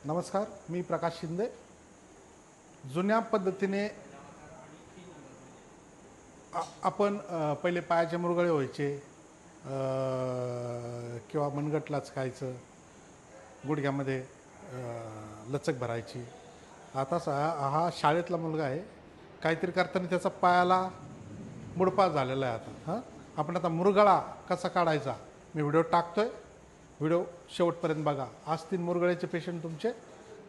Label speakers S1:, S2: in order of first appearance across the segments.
S1: नमस्कार, मी प्रकाश शिंदे. जुन्या पद्धतीने आपण पहिले पायाचे मुरगळे व्हायचे किंवा मनगटलाच खायचं, गुडघ्यामध्ये लचक भरायची. आता हा शाळेतला मुलगा आहे, काहीतरी करताना त्याचा पायाला मुडपा झालेला आहे. आता आपण आता मुरगळा कसा काढायचा मी व्हिडिओ टाकतोय, व्हिडिओ शेवटपर्यंत बघा. आज 3 मुरगळ्याचे पेशंट तुमचे,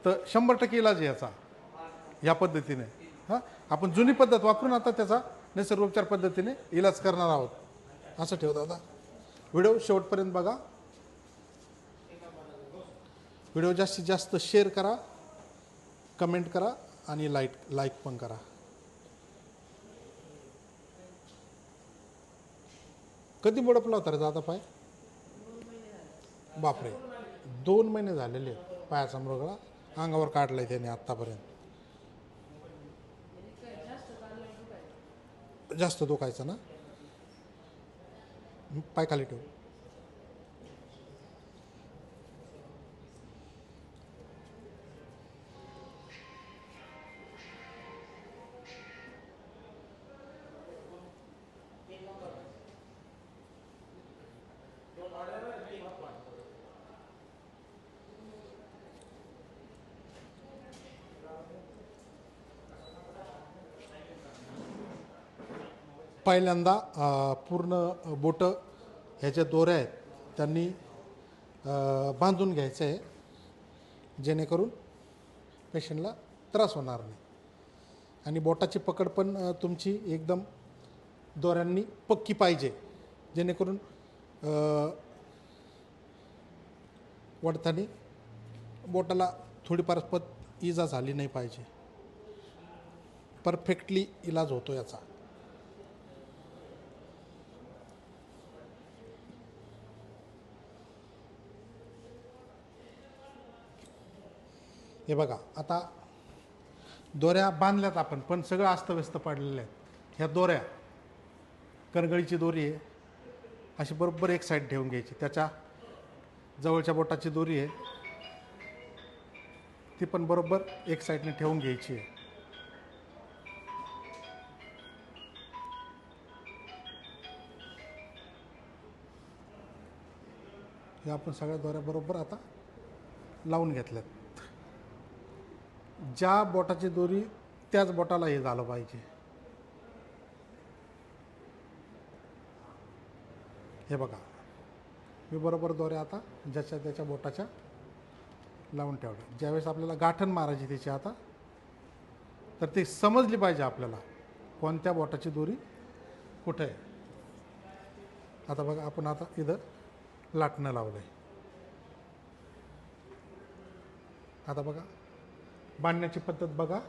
S1: तर 100% इलाज याचा ह्या पद्धतीने. आपण जुनी पद्धत वापरून आता त्याचा नैसर्गोपचार पद्धतीने इलाज करणार आहोत. असं ठेव दादा, व्हिडिओ शेवटपर्यंत बघा. व्हिडिओ जास्तीत जास्त शेअर करा, कमेंट करा आणि लाईक पण करा. कधी मुडपला होता रे दादा पाय? बापरे, 2 महिने झालेले पायाचा मुरगळा अंगावर काढलाय त्याने आत्तापर्यंत. जास्त दुखायचं ना? पाय खाली ठेव. पहिल्यांदा पूर्ण बोटं ह्याच्या दोऱ्या आहेत त्यांनी बांधून घ्यायचं आहे, जेणेकरून पेशंटला त्रास होणार नाही. आणि बोटाची पकड पण तुमची एकदम दोऱ्यांनी पक्की पाहिजे, जेणेकरून वडताना बोटाला थोडीफार इजा झाली नाही पाहिजे. परफेक्टली इलाज होतो याचा. हे बघा, आता दोऱ्या बांधल्यात आपण, पण सगळं अस्तव्यस्त पडलेलं आहे. ह्या दोऱ्या, करगळीची दोरी आहे, अशी बरोबर एक साईड ठेवून घ्यायची. त्याच्या जवळच्या बोटाची दोरी आहे, ती पण बरोबर एक साईडने ठेवून घ्यायची आहे. हे आपण सगळ्या दोऱ्या बरोबर आता लावून घेतल्यात. ज्या बोटाची दोरी त्याच बोटाला हे झालं पाहिजे. हे बघा, मी बरोबर दोऱ्या आता ज्याच्या त्याच्या बोटाच्या लावून ठेवल्या. ज्यावेळेस आपल्याला गाठण मारायची त्याची आता, तर ते समजली पाहिजे आपल्याला कोणत्या बोटाची दोरी कुठे आहे. आता बघा, आपण आता इथं लाटणं लावलं आहे. आता बघा, बांधण्याची पद्धत बघा.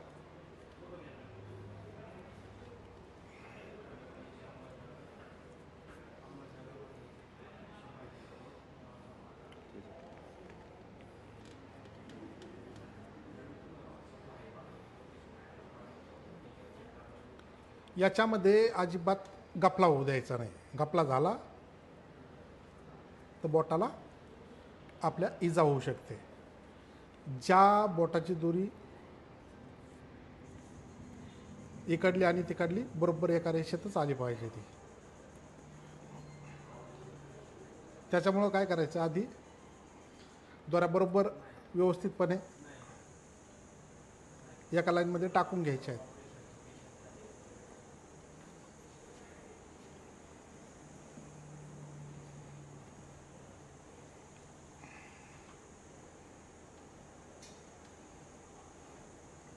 S1: याच्यामध्ये अजिबात गपला होऊ द्यायचा नाही. गपला झाला तर बोटाला आपल्या इजा होऊ शकते. ज्या बोटाची दोरी इकडली आणि तिकडली बरोबर एका रेषेतच आली पाहिजे ती. त्याच्यामुळं काय करायचं, आधी दोऱ्या बरोबर व्यवस्थितपणे एका लाईनमध्ये टाकून घ्यायच्या आहेत.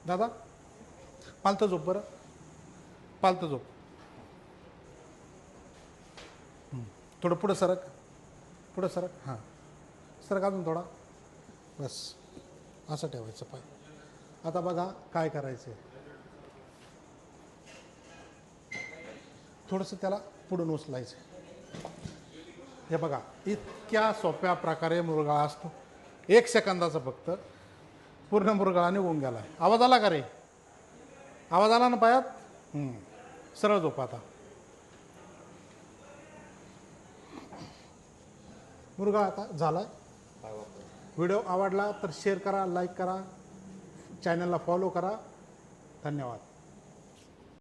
S1: दादा, पालतं झोप बरं, पालतं झोप. थोडं पुढं सरक, पुढं सरक. हां, सरक अजून थोडा, बस. असं ठेवायचं पाय. आता बघा काय करायचं आहे, थोडंसं त्याला पुढून उचलायचं. हे बघा, इतक्या सोप्या प्रकारे मुरगाळा असतो. 1 सेकंदाचा फक्त पूर्ण मुरगाळा निघून गेला. आवाज आला का रे? आवाज आला ना पायात? सरळ झोप. आता मुरगाळा आता झालाय. व्हिडिओ आवडला तर शेअर करा, लाईक करा, चॅनलला फॉलो करा. धन्यवाद.